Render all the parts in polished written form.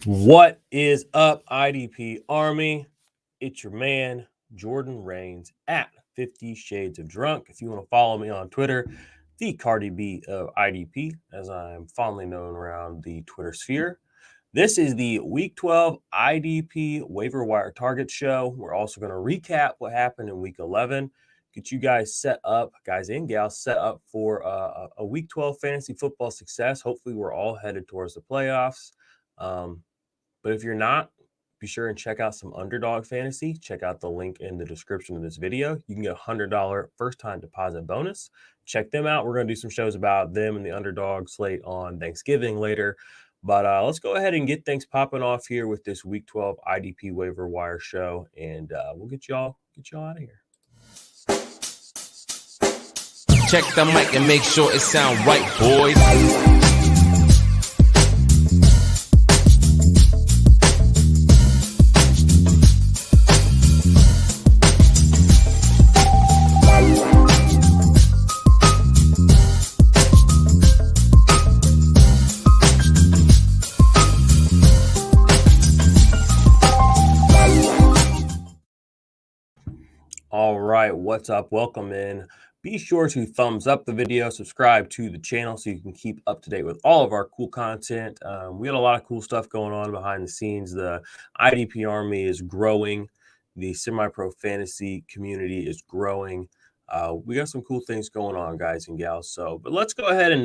What is up, IDP Army? It's your man, Jordan Rains, at 50 Shades of Drunk. If you want to follow me on Twitter, the Cardi B of IDP, as I'm fondly known around the Twitter sphere. This is the Week 12 IDP Waiver Wire Target Show. We're also going to recap what happened in Week 11, get you guys set up, guys and gals, set up for a Week 12 fantasy football success. Hopefully, we're all headed towards the playoffs. But if you're not, be sure and check out some Underdog Fantasy. Check out the link in the description of this video. You can get a $100 first-time deposit bonus. Check them out. We're going to do some shows about them and the Underdog slate on Thanksgiving later. But let's go ahead and get things popping off here with this Week 12 IDP Waiver Wire show, and we'll get y'all out of here. Check the mic and make sure it sound right, boys. All right, what's up? Welcome in. Be sure to thumbs up the video, subscribe to the channel so you can keep up to date with all of our cool content. We got a lot of cool stuff going on behind the scenes. The IDP Army is growing. The semi-pro fantasy community is growing. We got some cool things going on, guys and gals. But let's go ahead and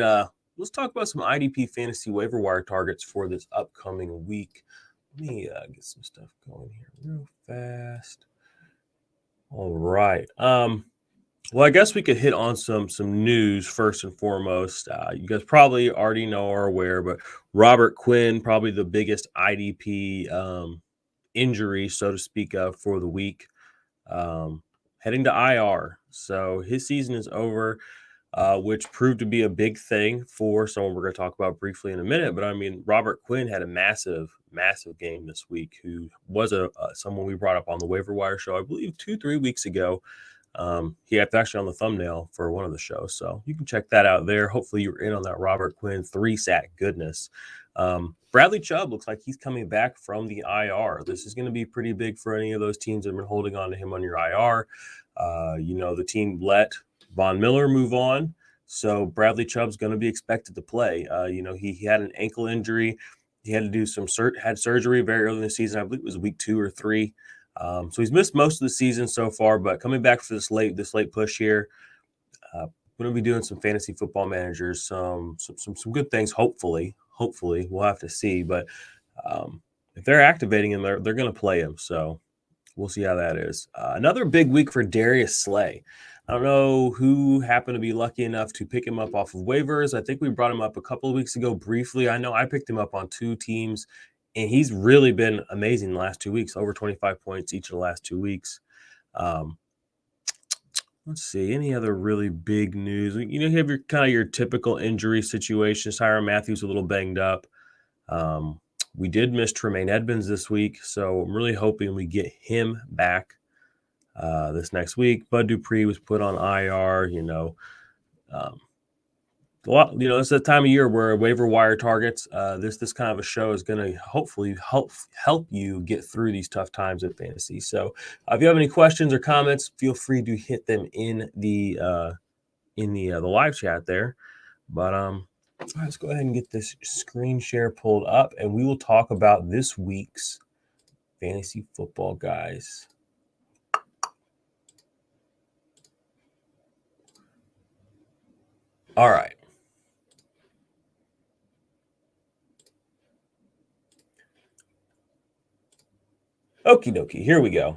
let's talk about some IDP fantasy waiver wire targets for this upcoming week. Let me get some stuff going here real fast. All right. Well, I guess we could hit on some news first and foremost. You guys probably already know or are aware, but Robert Quinn, probably the biggest IDP injury, so to speak, of for the week, heading to IR. So his season is over, which proved to be a big thing for someone we're going to talk about briefly in a minute. But I mean, Robert Quinn had a massive game this week, who was someone we brought up on the waiver wire show, I believe 2-3 weeks ago. He had actually on the thumbnail for one of the shows, so you can check that out there. Hopefully you're in on that Robert Quinn 3-sack goodness. Bradley Chubb looks like he's coming back from the IR. This is going to be pretty big for any of those teams that have been holding on to him on your IR. The team let Von Miller move on, so Bradley Chubb's going to be expected to play. He had an ankle injury. He had to do had surgery very early in the season. I believe it was week 2 or 3. So he's missed most of the season so far, but coming back for this late push here, going to be doing some fantasy football managers, some good things. Hopefully we'll have to see. But if they're activating him, they're going to play him. So we'll see how that is. Another big week for Darius Slay. I don't know who happened to be lucky enough to pick him up off of waivers. I think we brought him up a couple of weeks ago briefly. I know I picked him up on 2 teams, and he's really been amazing the last 2 weeks, over 25 points each of the last 2 weeks. Let's see, any other really big news? You have your typical injury situations. Tyrann Mathieu a little banged up. We did miss Tremaine Edmonds this week, so I'm really hoping we get him back this next week. Bud Dupree was put on IR. It's that time of year where waiver wire targets. This kind of a show is going to hopefully help you get through these tough times in fantasy. So, if you have any questions or comments, feel free to hit them in the live chat there. But let's go ahead and get this screen share pulled up, and we will talk about this week's fantasy football guys. All right. Okie dokie, here we go.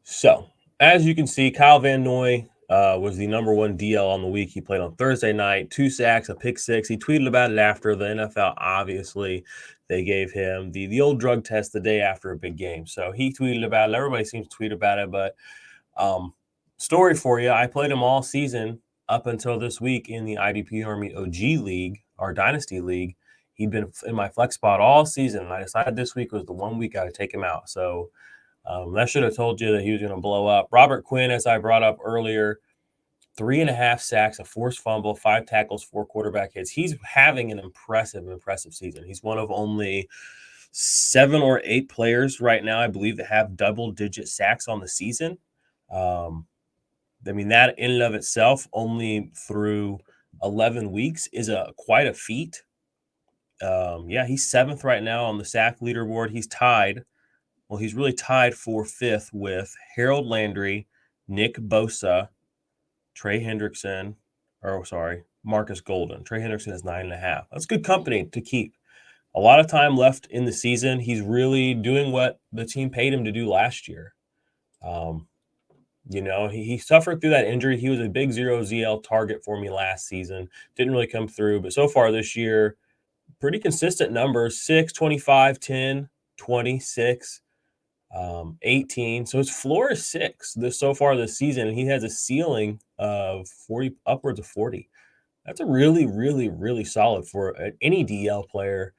So, as you can see, Kyle Van Noy was the number 1 DL on the week. He played on Thursday night, 2 sacks, a pick 6. He tweeted about it after. The NFL, obviously, they gave him the old drug test the day after a big game. So he tweeted about it. Everybody seems to tweet about it. But story for you, I played him all season up until this week in the IDP Army OG League, our Dynasty League. He'd been in my flex spot all season, and I decided this week was the 1 week I would take him out. So that should have told you that he was going to blow up. Robert Quinn, as I brought up earlier, 3.5 sacks, a forced fumble, 5 tackles, 4 quarterback hits. He's having an impressive season. He's one of only 7 or 8 players right now, I believe, that have double-digit sacks on the season. I mean, that in and of itself, only through 11 weeks, is quite a feat. Yeah, he's 7th right now on the sack leaderboard. He's tied. Well, he's really tied for 5th with Harold Landry, Nick Bosa, Trey Hendrickson, Marcus Golden. Trey Hendrickson has 9.5. That's good company to keep. A lot of time left in the season. He's really doing what the team paid him to do last year. He suffered through that injury. He was a big 0 ZL target for me last season. Didn't really come through, but so far this year, pretty consistent numbers: 6, 25, 10, 26, 18. So his floor is 6 so far this season, and he has a ceiling of 40, upwards of 40. That's a really, really, really solid for any DL player.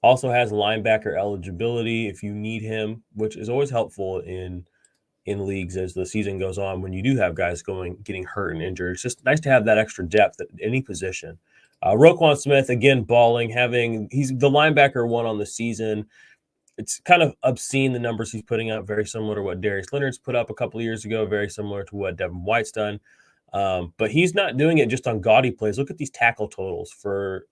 Also has linebacker eligibility if you need him, which is always helpful in leagues as the season goes on when you do have guys getting hurt and injured. It's just nice to have that extra depth at any position. Roquan Smith, again, balling, he's the linebacker 1 on the season. It's kind of obscene, the numbers he's putting up, very similar to what Darius Leonard's put up a couple of years ago, very similar to what Devin White's done. But he's not doing it just on gaudy plays. Look at these tackle totals for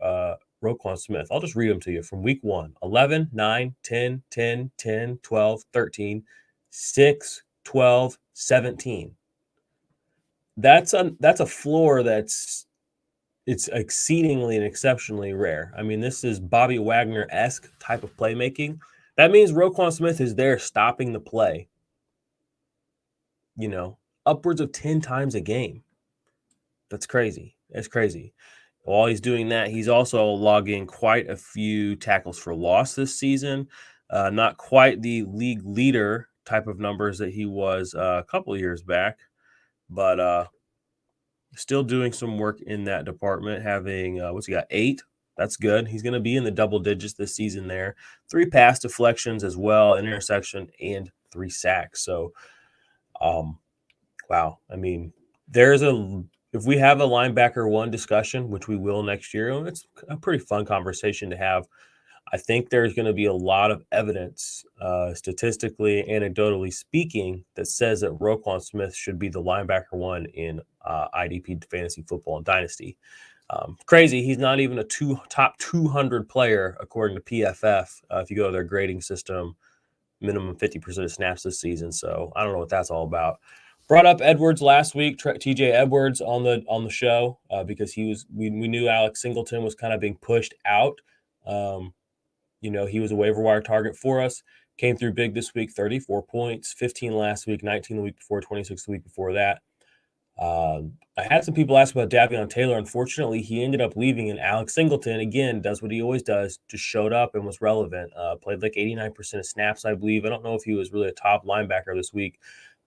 Roquan Smith. I'll just read them to you from week 1. 11, 9, 10, 10, 10, 12, 13, 6, 12, 17. That's a floor it's exceedingly and exceptionally rare. I mean, this is Bobby Wagner-esque type of playmaking. That means Roquan Smith is there stopping the play, upwards of 10 times a game. That's crazy. That's crazy. While he's doing that, he's also logging quite a few tackles for loss this season. Not quite the league leader type of numbers that he was a couple of years back, but still doing some work in that department, having, what's he got, 8? That's good. He's going to be in the double digits this season there. 3 pass deflections as well, an interception, and 3 sacks. So, wow. I mean, if we have a linebacker 1 discussion, which we will next year, it's a pretty fun conversation to have. I think there's going to be a lot of evidence, statistically, anecdotally speaking, that says that Roquan Smith should be the linebacker 1 in IDP fantasy football and dynasty. Crazy. He's not even a top 200 player, according to PFF, if you go to their grading system, minimum 50% of snaps this season. So I don't know what that's all about. Brought up Edwards last week, TJ Edwards on the show, because we knew Alex Singleton was kind of being pushed out. He was a waiver wire target for us. Came through big this week, 34 points, 15 last week, 19 the week before, 26 the week before that. I had some people ask about Davion Taylor. Unfortunately, he ended up leaving, and Alex Singleton, again, does what he always does, just showed up and was relevant. Played like 89% of snaps, I believe. I don't know if he was really a top linebacker this week,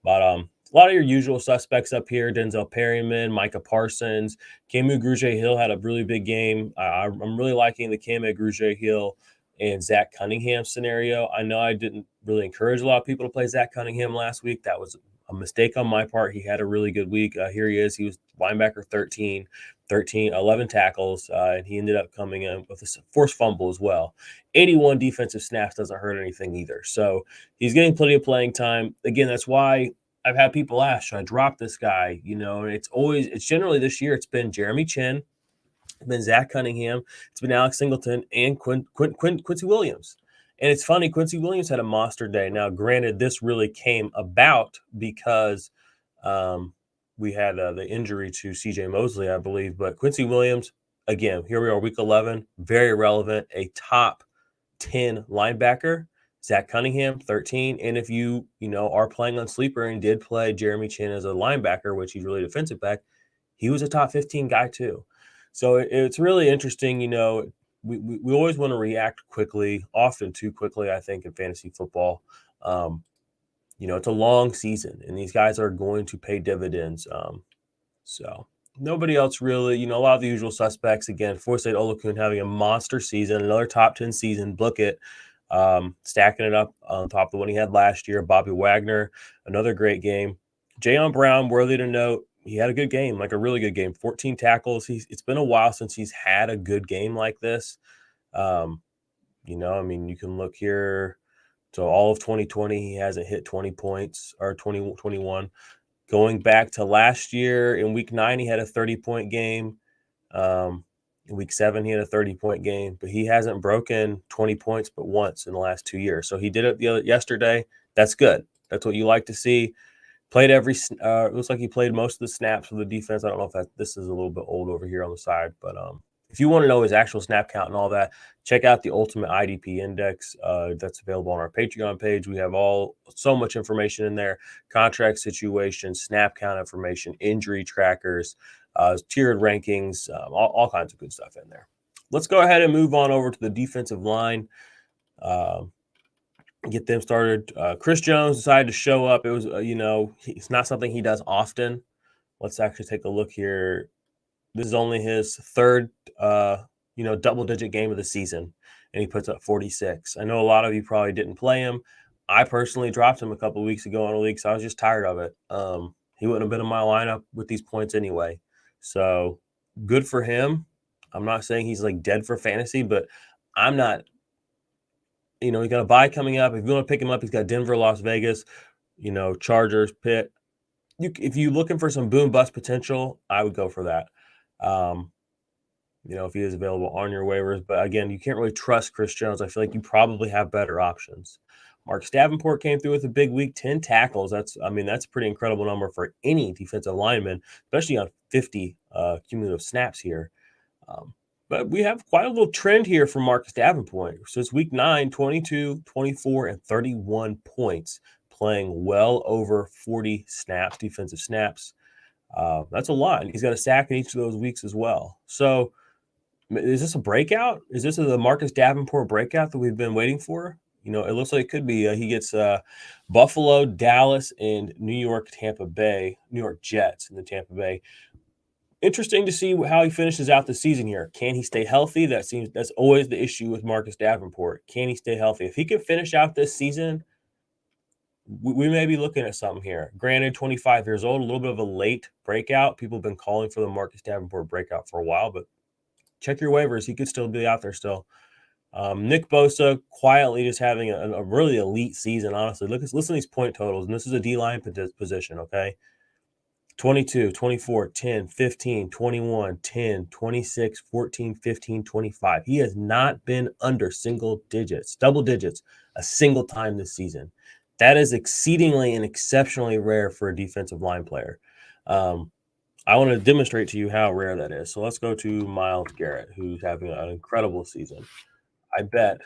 but a lot of your usual suspects up here: Denzel Perryman, Micah Parsons, Kamu Grugier-Hill had a really big game. I'm really liking the Kamu Grugier-Hill and Zach Cunningham scenario. I know I didn't really encourage a lot of people to play Zach Cunningham last week. That was a mistake on my part. He had a really good week. Here he is. He was linebacker 13, 11 tackles, and he ended up coming in with a forced fumble as well. 81 defensive snaps doesn't hurt anything either. So he's getting plenty of playing time. Again, that's why I've had people ask, should I drop this guy? And it's generally this year, it's been Jeremy Chin, it's been Zach Cunningham, it's been Alex Singleton, and Quincy Williams. And it's funny, Quincy Williams had a monster day. Now, granted, this really came about because we had the injury to CJ Mosley, I believe. But Quincy Williams, again, here we are, week 11, very relevant, a top 10 linebacker. Zach Cunningham, 13. And if you are playing on Sleeper and did play Jeremy Chin as a linebacker, which he's really defensive back, he was a top 15 guy too. So it's really interesting. We always want to react quickly, often too quickly, I think, in fantasy football. It's a long season, and these guys are going to pay dividends. So nobody else really, a lot of the usual suspects. Again, Forsett Olakun having a monster season, another top 10 season. Book stacking it up on top of the one he had last year. Bobby Wagner, another great game. Jayon Brown, worthy to note, he had a good game, like a really good game. 14 tackles. It's been a while since he's had a good game like this. I mean, you can look here. So all of 2020, he hasn't hit 20 points or 2021. Going back to last year in week 9, he had a 30-point game. In week 7, he had a 30-point game, but he hasn't broken 20 points but once in the last 2 years. So he did it yesterday. That's good. That's what you like to see. Played it looks like he played most of the snaps for the defense. I don't know if this is a little bit old over here on the side, but if you want to know his actual snap count and all that, check out the Ultimate IDP Index. That's available on our Patreon page. We have so much information in there: contract situation, snap count information, injury trackers, tiered rankings, all kinds of good stuff in there. Let's go ahead and move on over to the defensive line. Get them started. Chris Jones decided to show up. It was, it's not something he does often. Let's actually take a look here. This is only his third, double-digit game of the season, and he puts up 46. I know a lot of you probably didn't play him. I personally dropped him a couple of weeks ago in a league, so I was just tired of it. He wouldn't have been in my lineup with these points anyway. So good for him. I'm not saying he's like dead for fantasy, but I'm not. He got a bye coming up. If you want to pick him up, he's got Denver, Las Vegas, Chargers, Pitt. If you're looking for some boom bust potential, I would go for that. If he is available on your waivers. But again, you can't really trust Chris Jones. I feel like you probably have better options. Marcus Davenport came through with a big week, 10 tackles. That's a pretty incredible number for any defensive lineman, especially on 50 cumulative snaps here. But we have quite a little trend here from Marcus Davenport. Since week 9, 22, 24, and 31 points, playing well over 40 snaps, defensive snaps. That's a lot. He's got a sack in each of those weeks as well. So is this a breakout? Is this the Marcus Davenport breakout that we've been waiting for? It looks like it could be. He gets Buffalo, Dallas, and New York Jets in the Tampa Bay. Interesting to see how he finishes out the season here. Can he stay healthy? That's always the issue with Marcus Davenport. Can he stay healthy? If he can finish out this season, we may be looking at something here. Granted, 25 years old, a little bit of a late breakout. People have been calling for the Marcus Davenport breakout for a while, but check your waivers. He could still be out there still. Nick Bosa quietly just having a really elite season, honestly. Listen to these point totals, and this is a D-line position, okay? 22, 24, 10, 15, 21, 10, 26, 14, 15, 25. He has not been under double digits, a single time this season. That is exceedingly and exceptionally rare for a defensive line player. I want to demonstrate to you how rare that is. So let's go to Myles Garrett, who's having an incredible season. I bet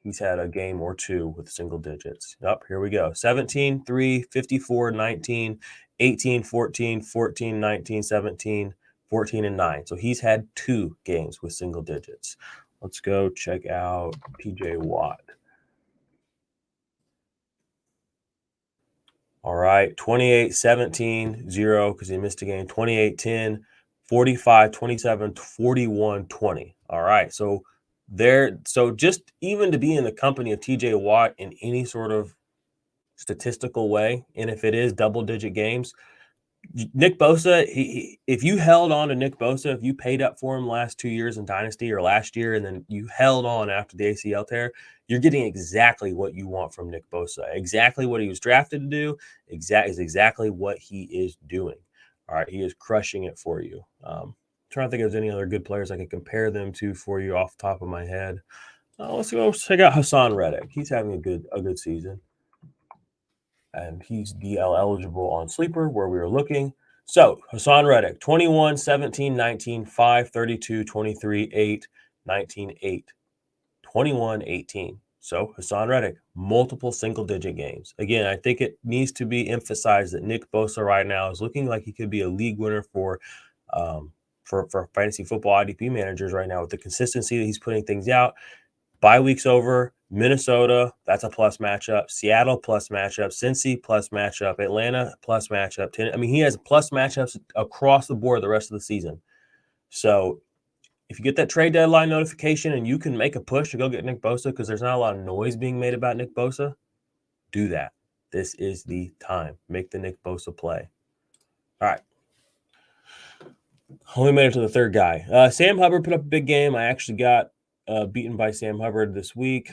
he's had a game or two with single digits. Here we go. 17, 3, 54, 19, 18, 14, 14, 19, 17, 14, and 9. So he's had 2 games with single digits. Let's go check out TJ Watt. All right, 28, 17, 0 because he missed a game. 28, 10, 45, 27, 41, 20. All right, so just even to be in the company of TJ Watt in any sort of statistical way, and if it is double-digit games, Nick Bosa, if you held on to Nick Bosa, if you paid up for him last 2 years in Dynasty or last year, and then you held on after the ACL tear, you're getting exactly what you want from Nick Bosa. Exactly what he was drafted to do is exactly what he is doing. All right, he is crushing it for you. Trying to think if there's any other good players I can compare them to for you off the top of my head. Let's go check out Hassan Reddick. He's having a good season. And he's DL eligible on Sleeper where we were looking. So Hassan Reddick, 21, 17, 19, 5, 32, 23, 8, 19, 8, 21, 18. So Hassan Reddick, multiple single-digit games. Again, I think it needs to be emphasized that Nick Bosa right now is looking like he could be a league winner for fantasy football IDP managers right now with the consistency that he's putting things out. Bye week's over. Minnesota, that's a plus matchup. Seattle, plus matchup. Cincy, plus matchup. Atlanta, plus matchup. He has plus matchups across the board the rest of the season. So if you get that trade deadline notification and you can make a push to go get Nick Bosa because there's not a lot of noise being made about Nick Bosa, do that. This is the time. Make the Nick Bosa play. All right. Only made it to the third guy. Sam Hubbard put up a big game. I actually got beaten by Sam Hubbard this week.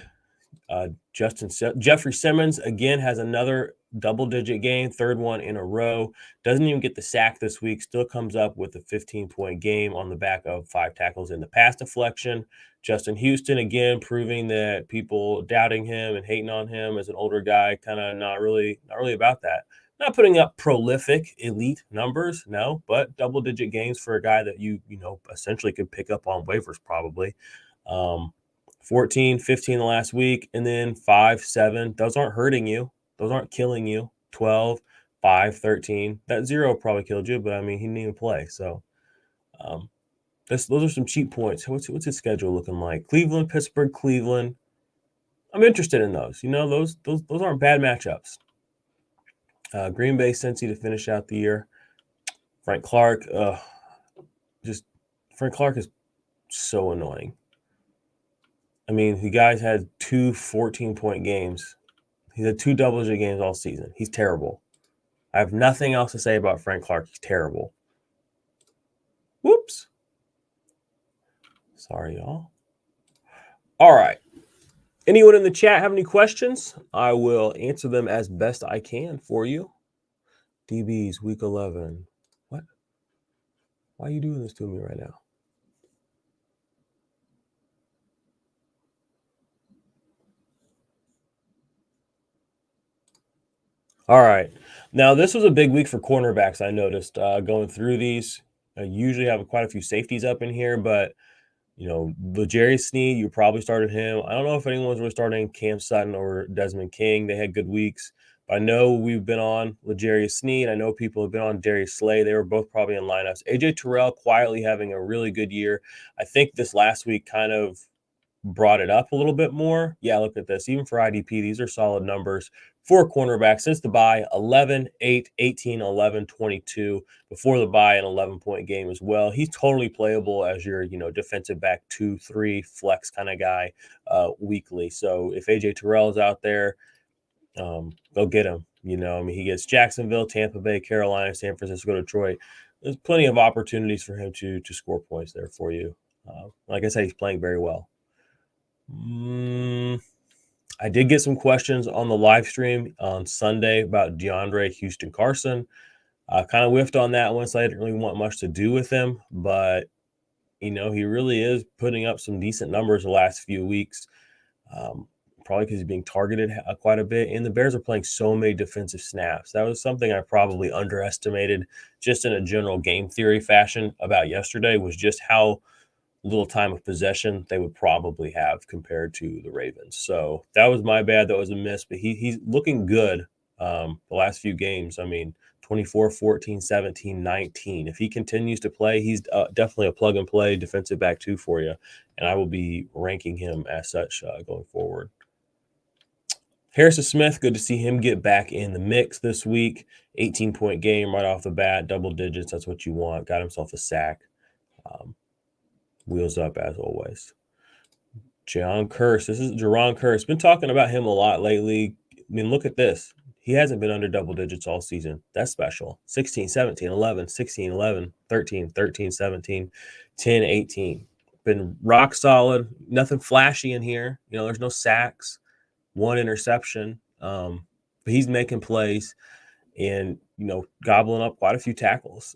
Jeffrey Simmons again has another double-digit game, third one in a row. Doesn't even get the sack this week. Still comes up with a 15-point game on the back of 5 tackles in the pass deflection. Justin Houston again proving that people doubting him and hating on him as an older guy, kind of not really about that. Not putting up prolific elite numbers, no, but double-digit games for a guy that you essentially could pick up on waivers probably. 14, 15 the last week, and then 5, 7. Those aren't hurting you. Those aren't killing you. 12, 5, 13. That 0 probably killed you, but I mean, he didn't even play. So those are some cheap points. What's his schedule looking like? Cleveland, Pittsburgh, Cleveland. I'm interested in those. Those aren't bad matchups. Green Bay, Cincy to finish out the year. Frank Clark. Frank Clark is so annoying. I mean, the guy's had 2 14-point games. He's had 2 double-digit games all season. He's terrible. I have nothing else to say about Frank Clark. He's terrible. Whoops. Sorry, y'all. All right. Anyone in the chat have any questions? I will answer them as best I can for you. DBs, week 11. What? Why are you doing this to me right now? All right. Now, this was a big week for cornerbacks, I noticed, going through these. I usually have quite a few safeties up in here, but, L'Jarius Sneed, you probably started him. I don't know if anyone's really starting Cam Sutton or Desmond King. They had good weeks. But I know we've been on L'Jarius Sneed. I know people have been on Darius Slay. They were both probably in lineups. A.J. Terrell quietly having a really good year. I think this last week kind of brought it up a little bit more. Yeah, look at this. Even for IDP, these are solid numbers for cornerback since the bye. 11, 8, 18, 11, 22. Before the bye, an 11-point game as well. He's totally playable as your, defensive back 2, 3 flex kind of guy weekly. So if AJ Terrell is out there, go get him. He gets Jacksonville, Tampa Bay, Carolina, San Francisco, Detroit. There's plenty of opportunities for him to score points there for you. Like I said, he's playing very well. I did get some questions on the live stream on Sunday about DeAndre Houston Carson. I kind of whiffed on that one, so I didn't really want much to do with him. But, he really is putting up some decent numbers the last few weeks, probably because he's being targeted quite a bit. And the Bears are playing so many defensive snaps. That was something I probably underestimated just in a general game theory fashion about yesterday, was just how little time of possession they would probably have compared to the Ravens. So that was my bad. That was a miss, but he's looking good the last few games. I mean, 24, 14, 17, 19. If he continues to play, he's definitely a plug-and-play defensive back 2 for you, and I will be ranking him as such going forward. Harrison Smith, good to see him get back in the mix this week. 18-point game right off the bat, double digits. That's what you want. Got himself a sack. Wheels up as always. Jaron Kearse. This is Jaron Kearse. Been talking about him a lot lately. I mean, look at this. He hasn't been under double digits all season. That's special. 16, 17, 11, 16, 11, 13, 13, 17, 10, 18. Been rock solid. Nothing flashy in here. There's no sacks. 1 interception. But he's making plays and, gobbling up quite a few tackles.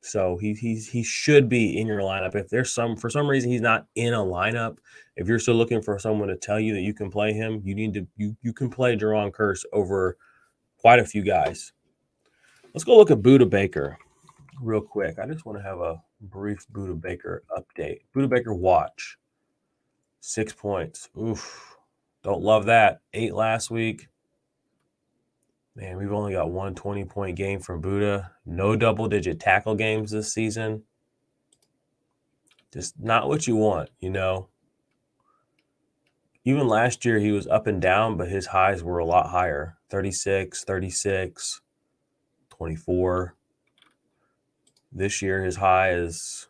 So he should be in your lineup. If there's for some reason he's not in a lineup, if you're still looking for someone to tell you that you can play him, you can play Jaron Kearse over quite a few guys. Let's go look at Budda Baker real quick. I just want to have a brief Budda Baker update. Budda Baker watch. 6 points. Oof. Don't love that. 8 last week. Man, we've only got 1 20-point game from Budda. No double-digit tackle games this season. Just not what you want, Even last year, he was up and down, but his highs were a lot higher. 36, 36, 24. This year, his high is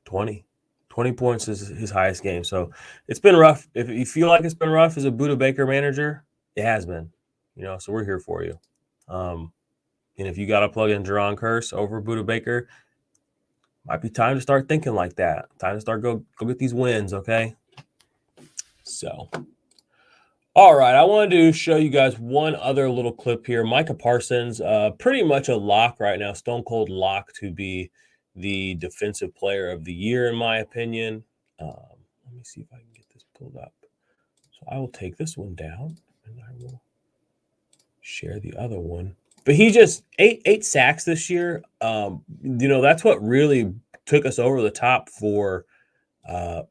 20. 20 points is his highest game. So it's been rough. If you feel like it's been rough as a Budda Baker manager, it has been. So we're here for you. And if you got to plug in Jaron Kearse over Budda Baker, Might be time to start thinking like that. Time to start go get these wins, okay? So, all right, I wanted to show you guys one other little clip here. Micah Parsons, pretty much a lock right now, stone cold lock to be the defensive player of the year, in my opinion. Let me see if I can get this pulled up. So I will take this one down, and I will share the other one. But he just eight sacks this year. That's what really took us over the top for Devin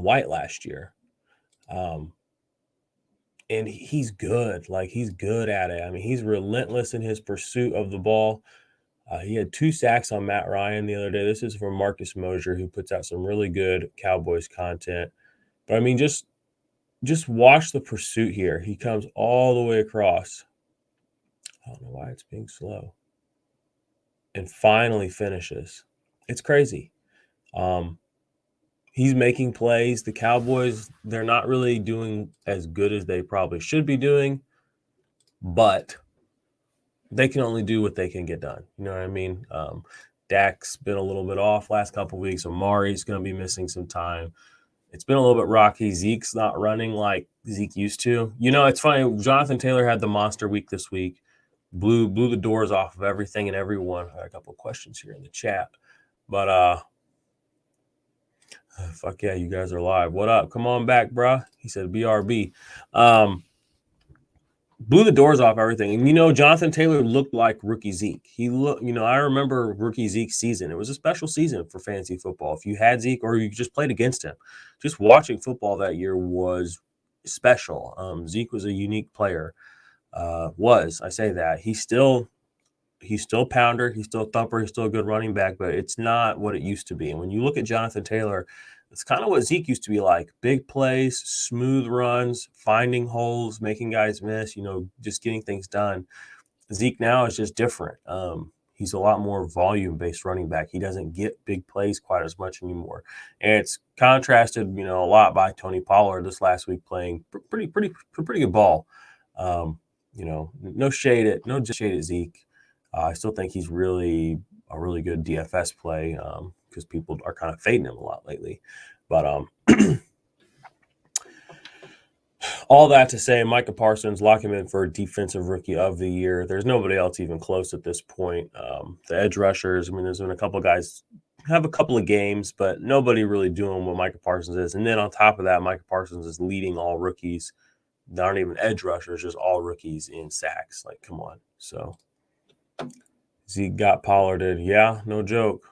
White last year. And he's good. Like, he's good at it. I mean, he's relentless in his pursuit of the ball. He had 2 sacks on Matt Ryan the other day. This is from Marcus Mosher, who puts out some really good Cowboys content. But I mean, just watch the pursuit here. He comes all the way across. I don't know why it's being slow. And finally finishes. It's crazy. He's making plays. The Cowboys, they're not really doing as good as they probably should be doing, but they can only do what they can get done. You know what I mean? Dak's been a little bit off last couple of weeks. Amari's going to be missing some time. It's been a little bit rocky. Zeke's not running like Zeke used to. You know, it's funny. Jonathan Taylor had the monster week this week. Blew the doors off of everything and everyone. I got a couple of questions here in the chat. But fuck yeah, you guys are live. What up? Come on back, bruh. He said BRB. Blew the doors off everything. And, Jonathan Taylor looked like rookie Zeke. He looked, I remember rookie Zeke's season. It was a special season for fantasy football. If you had Zeke or you just played against him, just watching football that year was special. Zeke was a unique player. I say that. He's still pounder. He's still thumper. He's still a good running back, but it's not what it used to be. And when you look at Jonathan Taylor, it's kind of what Zeke used to be like. Big plays, smooth runs, finding holes, making guys miss, just getting things done. Zeke now is just different. He's a lot more volume-based running back. He doesn't get big plays quite as much anymore. And it's contrasted, a lot by Tony Pollard this last week playing pretty good ball. No shade at Zeke. I still think he's really a really good DFS play because people are kind of fading him a lot lately. But all that to say, Micah Parsons, lock him in for Defensive Rookie of the Year. There's nobody else even close at this point. The edge rushers, there's been a couple of guys have a couple of games, but nobody really doing what Micah Parsons is. And then on top of that, Micah Parsons is leading all rookies. They aren't even edge rushers, just all rookies in sacks. Like, come on. So Zeke got Pollarded. Yeah, no joke.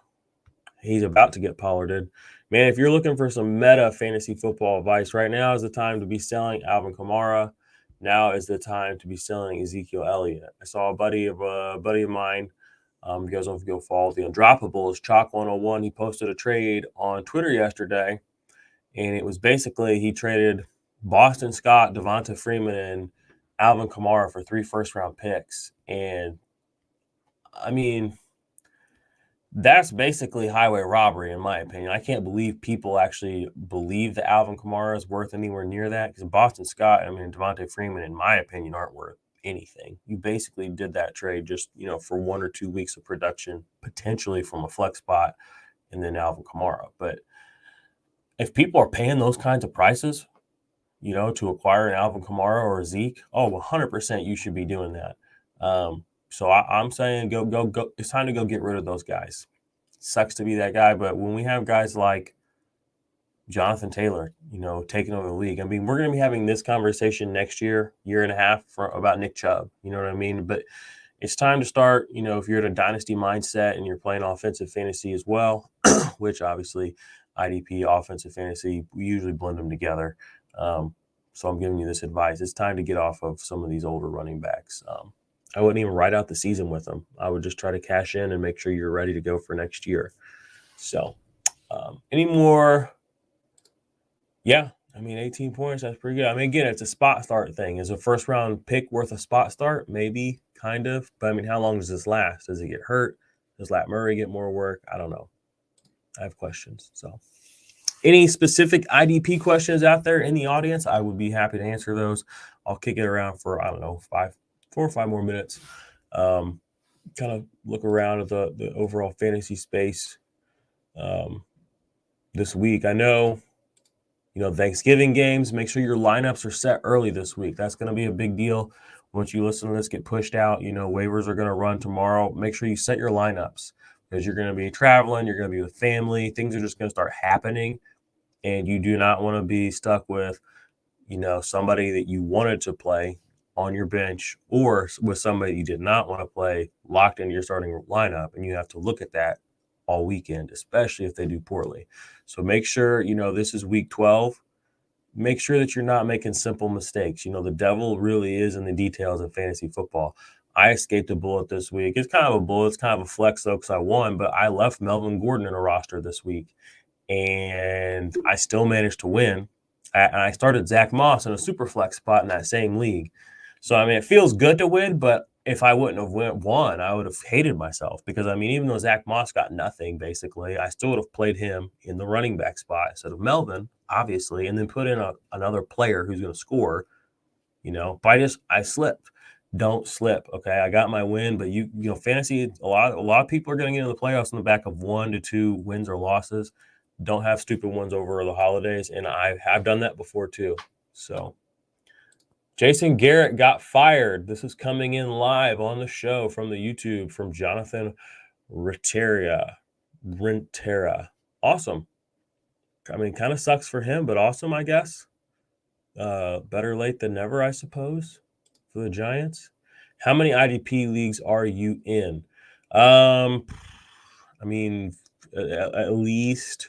He's about to get Pollarded. Man, if you're looking for some meta fantasy football advice, right now is the time to be selling Alvin Kamara. Now is the time to be selling Ezekiel Elliott. I saw a buddy of mine. You guys don't go follow the Undroppables, Chalk101. He posted a trade on Twitter yesterday, and it was basically he traded Boston Scott, Devonta Freeman, and Alvin Kamara for 3 first-round picks. And I mean, that's basically highway robbery, in my opinion. I can't believe people actually believe that Alvin Kamara is worth anywhere near that, because Boston Scott, and Devonta Freeman, in my opinion, aren't worth anything. You basically did that trade just, for 1 or 2 weeks of production, potentially from a flex spot, and then Alvin Kamara. But if people are paying those kinds of prices, to acquire an Alvin Kamara or a Zeke, 100% you should be doing that. So I'm saying go. It's time to go get rid of those guys. Sucks to be that guy, but when we have guys like Jonathan Taylor, taking over the league, we're going to be having this conversation next year and a half about Nick Chubb. You know what I mean? But it's time to start, if you're in a dynasty mindset and you're playing offensive fantasy as well, which obviously IDP offensive fantasy, we usually blend them together. So I'm giving you this advice. It's time to get off of some of these older running backs. I wouldn't even write out the season with them. I would just try to cash in and make sure you're ready to go for next year. So any more? Yeah, 18 points, that's pretty good. Again, it's a spot start thing. Is a first round pick worth a spot start? Maybe, kind of. But how long does this last? Does it get hurt? Does Lat Murray get more work? I don't know. I have questions. So any specific IDP questions out there in the audience, I would be happy to answer those. I'll kick it around for, 4 or 5 more minutes. kind of look around at the overall fantasy space this week. I know, Thanksgiving games, make sure your lineups are set early this week. That's going to be a big deal. Once you listen to this get pushed out, waivers are going to run tomorrow. Make sure you set your lineups because you're going to be traveling, you're going to be with family. Things are just going to start happening, and you do not want to be stuck with, somebody that you wanted to play on your bench or with somebody you did not want to play locked into your starting lineup, and you have to look at that all weekend, especially if they do poorly. So make sure, this is week 12. Make sure that you're not making simple mistakes. The devil really is in the details of fantasy football. I escaped a bullet this week. It's kind of a bullet. It's kind of a flex, though, because I won, but I left Melvin Gordon in a roster this week, and I still managed to win. And I started Zach Moss in a super flex spot in that same league. So, it feels good to win, but if I wouldn't have won, I would have hated myself because, even though Zach Moss got nothing, basically, I still would have played him in the running back spot instead of Melvin, obviously, and then put in another player who's going to score, but I slipped. Don't slip, okay? I got my win, but fantasy, a lot of people are going to get into the playoffs on the back of 1 to 2 wins or losses. Don't have stupid ones over the holidays, and I have done that before too. So Jason Garrett got fired. This is coming in live on the show from the YouTube from Jonathan Rentera. Awesome. Kind of sucks for him, but awesome, I guess. Better late than never, I suppose, for the Giants. How many IDP leagues are you in? At least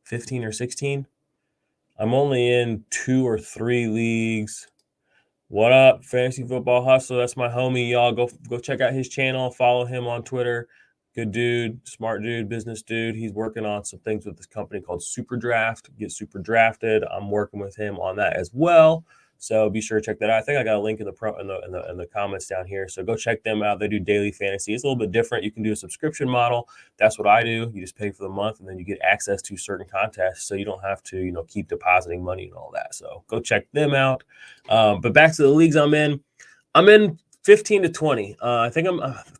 15 or 16. I'm only in 2 or 3 leagues. What up, Fantasy Football Hustler? That's my homie, y'all. Go check out his channel. Follow him on Twitter. Good dude, smart dude, business dude. He's working on some things with this company called Super Draft. Get super drafted. I'm working with him on that as well. So be sure to check that out. I think I got a link in the comments down here. So go check them out. They do daily fantasy. It's a little bit different. You can do a subscription model. That's what I do. You just pay for the month, and then you get access to certain contests, so you don't have to, keep depositing money and all that. So go check them out. But back to the leagues I'm in. I'm in 15 to 20. I think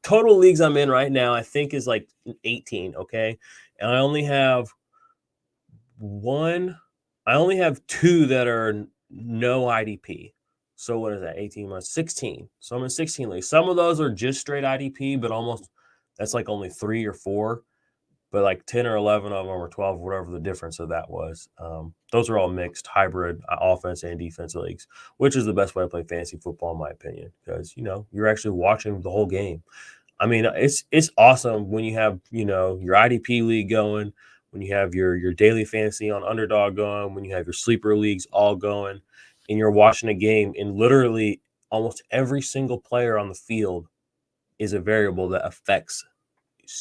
total leagues I'm in right now, I think is like 18. Okay. And I only have 2 that are no IDP. So what is that? 18 months, 16. So I'm in 16 leagues. Some of those are just straight IDP, but that's like only 3 or 4. But like 10 or 11 of them or 12, whatever the difference of that was. Those are all mixed, hybrid offense and defense leagues, which is the best way to play fantasy football, in my opinion, because, you're actually watching the whole game. It's awesome when you have, your IDP league going, when you have your daily fantasy on Underdog going, when you have your sleeper leagues all going, and you're watching a game, and literally almost every single player on the field is a variable that affects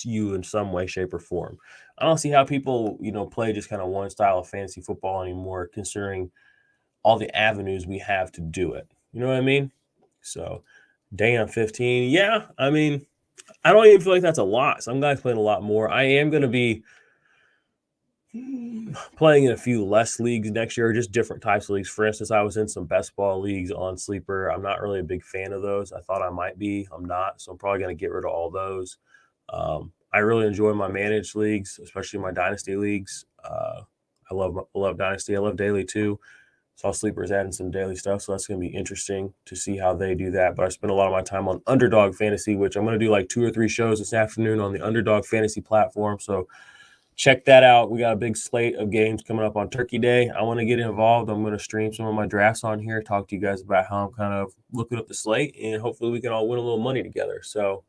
you in some way, shape, or form. I don't see how people, play just kind of one style of fantasy football anymore, considering all the avenues we have to do it. You know what I mean? So, damn, 15. Yeah, I don't even feel like that's a lot. Some guys playing a lot more. I am going to be playing in a few less leagues next year, just different types of leagues. For instance, I was in some best ball leagues on Sleeper. I'm not really a big fan of those. I thought I might be. I'm not. So I'm probably going to get rid of all those. I really enjoy my managed leagues, especially my dynasty leagues. I love dynasty. I love daily too. Saw Sleeper's adding some daily stuff, so that's going to be interesting to see how they do that. But I spend a lot of my time on Underdog Fantasy, which I'm going to do like 2 or 3 shows this afternoon on the Underdog Fantasy platform. So check that out. We got a big slate of games coming up on Turkey Day. I want to get involved. I'm going to stream some of my drafts on here, talk to you guys about how I'm kind of looking up the slate, and hopefully we can all win a little money together. So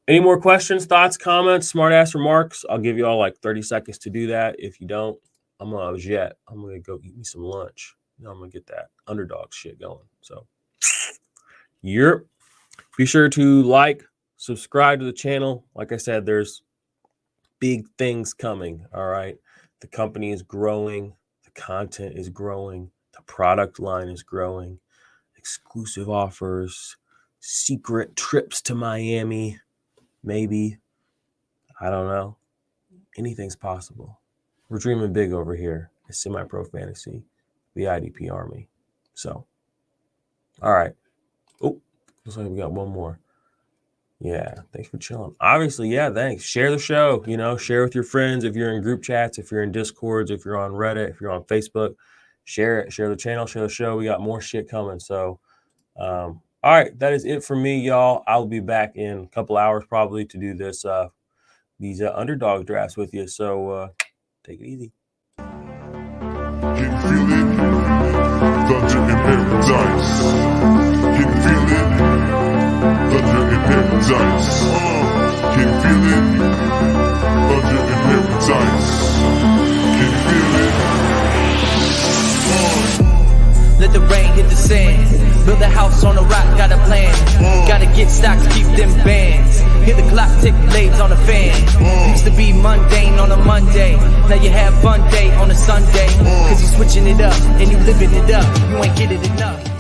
any more questions, thoughts, comments, smart-ass remarks? I'll give you all like 30 seconds to do that. If you don't, I'm going to jet. I'm going to go eat me some lunch. I'm going to get that Underdog shit going. So, be sure to like, subscribe to the channel. Like I said, there's big things coming, all right? The company is growing. The content is growing. The product line is growing. Exclusive offers, secret trips to Miami, maybe. I don't know. Anything's possible. We're dreaming big over here at Semi-Pro Fantasy, the IDP Army. So, all right. Oh, looks like we got one more. Yeah, thanks for chilling. Obviously, yeah, thanks. Share the show, share with your friends. If you're in group chats, if you're in Discords, if you're on Reddit, if you're on Facebook, share it, share the channel, share the show. We got more shit coming. So, all right, that is it for me, y'all. I'll be back in a couple hours probably to do these underdog drafts with you. So, take it easy. Can feel it, thunder in paradise. Can feel it, thunder in paradise. Can feel it, thunder in paradise. Can feel it. Let the rain hit the sand. Build a house on a rock, got a plan. Gotta get stocks, keep them bands. Hear the clock tick, blades on the fan. Used to be mundane on a Monday. Now you have fun day on a Sunday. Cause you switching it up and you living it up. You ain't getting enough.